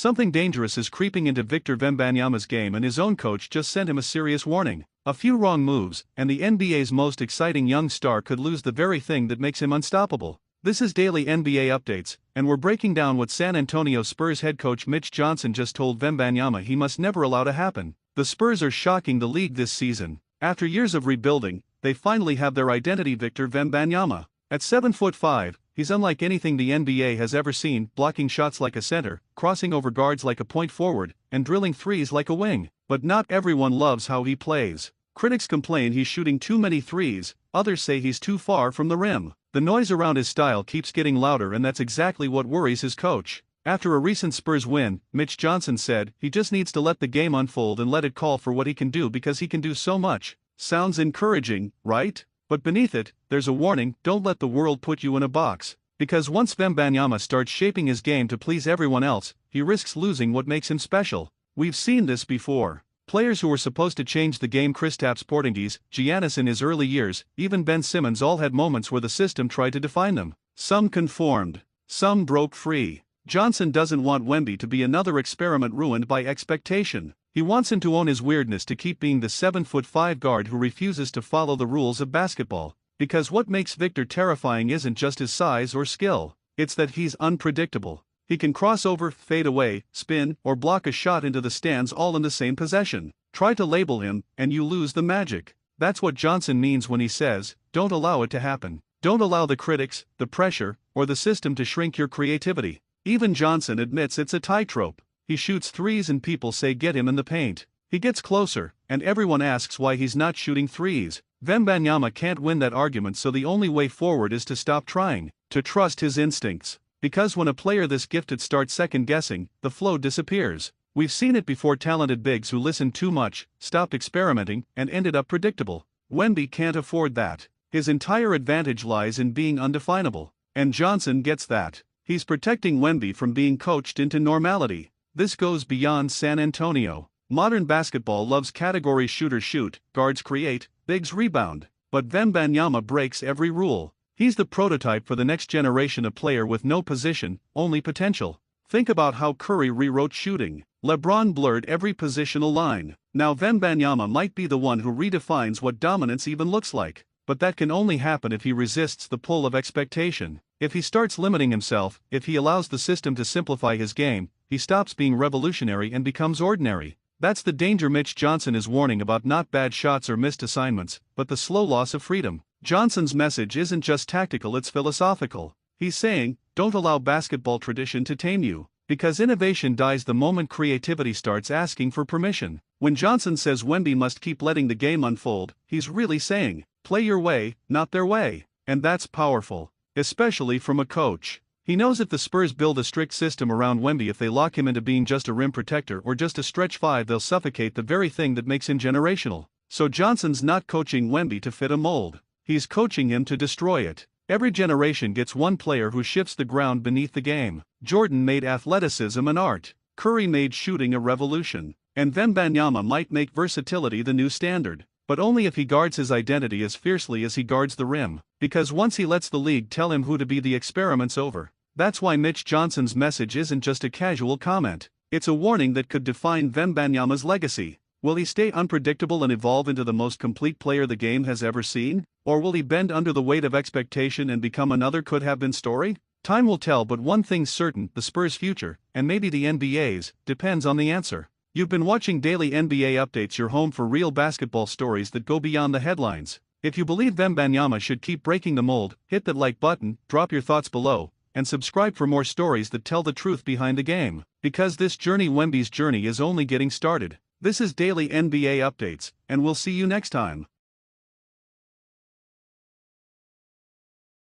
Something dangerous is creeping into Victor Wembanyama's game, and his own coach just sent him a serious warning. A few wrong moves, and the NBA's most exciting young star could lose the very thing that makes him unstoppable. This is Daily NBA Updates, and we're breaking down what San Antonio Spurs head coach Mitch Johnson just told Wembanyama he must never allow to happen. The Spurs are shocking the league this season. After years of rebuilding, they finally have their identity. Victor Wembanyama. At 7'5", he's unlike anything the NBA has ever seen, blocking shots like a center, crossing over guards like a point forward, and drilling threes like a wing. But not everyone loves how he plays. Critics complain he's shooting too many threes, others say he's too far from the rim. The noise around his style keeps getting louder, and that's exactly what worries his coach. After a recent Spurs win, Mitch Johnson said he just needs to let the game unfold and let it call for what he can do because he can do so much. Sounds encouraging, right? But beneath it, there's a warning: don't let the world put you in a box. Because once Wembanyama starts shaping his game to please everyone else, he risks losing what makes him special. We've seen this before. Players who were supposed to change the game, Kristaps Porzingis, Giannis in his early years, even Ben Simmons, all had moments where the system tried to define them. Some conformed. Some broke free. Johnson doesn't want Wemby to be another experiment ruined by expectation. He wants him to own his weirdness, to keep being the 7'5" guard who refuses to follow the rules of basketball. Because what makes Victor terrifying isn't just his size or skill, it's that he's unpredictable. He can cross over, fade away, spin, or block a shot into the stands all in the same possession. Try to label him, and you lose the magic. That's what Johnson means when he says, don't allow it to happen. Don't allow the critics, the pressure, or the system to shrink your creativity. Even Johnson admits it's a tightrope. He shoots threes and people say get him in the paint. He gets closer, and everyone asks why he's not shooting threes. Wembanyama can't win that argument, so the only way forward is to stop trying, to trust his instincts. Because when a player this gifted starts second-guessing, the flow disappears. We've seen it before: talented bigs who listened too much, stopped experimenting, and ended up predictable. Wemby can't afford that. His entire advantage lies in being undefinable. And Johnson gets that. He's protecting Wemby from being coached into normality. This goes beyond San Antonio. Modern basketball loves categories: shooters shoot, guards create, bigs rebound. But Wembanyama breaks every rule. He's the prototype for the next generation of player with no position, only potential. Think about how Curry rewrote shooting. LeBron blurred every positional line. Now Wembanyama might be the one who redefines what dominance even looks like. But that can only happen if he resists the pull of expectation. If he starts limiting himself, if he allows the system to simplify his game, he stops being revolutionary and becomes ordinary. That's the danger Mitch Johnson is warning about: not bad shots or missed assignments, but the slow loss of freedom. Johnson's message isn't just tactical, it's philosophical. He's saying, don't allow basketball tradition to tame you. Because innovation dies the moment creativity starts asking for permission. When Johnson says Wemby must keep letting the game unfold, he's really saying, play your way, not their way. And that's powerful. Especially from a coach. He knows if the Spurs build a strict system around Wemby, if they lock him into being just a rim protector or just a stretch five, they'll suffocate the very thing that makes him generational. So Johnson's not coaching Wemby to fit a mold. He's coaching him to destroy it. Every generation gets one player who shifts the ground beneath the game. Jordan made athleticism an art. Curry made shooting a revolution. And Wembanyama might make versatility the new standard. But only if he guards his identity as fiercely as he guards the rim. Because once he lets the league tell him who to be, the experiment's over. That's why Mitch Johnson's message isn't just a casual comment. It's a warning that could define Wembanyama's legacy. Will he stay unpredictable and evolve into the most complete player the game has ever seen? Or will he bend under the weight of expectation and become another could-have-been story? Time will tell, but one thing's certain: the Spurs' future, and maybe the NBA's, depends on the answer. You've been watching Daily NBA Updates, your home for real basketball stories that go beyond the headlines. If you believe Wembanyama should keep breaking the mold, hit that like button, drop your thoughts below, and subscribe for more stories that tell the truth behind the game. Because this journey, Wemby's journey, is only getting started. This is Daily NBA Updates, and we'll see you next time.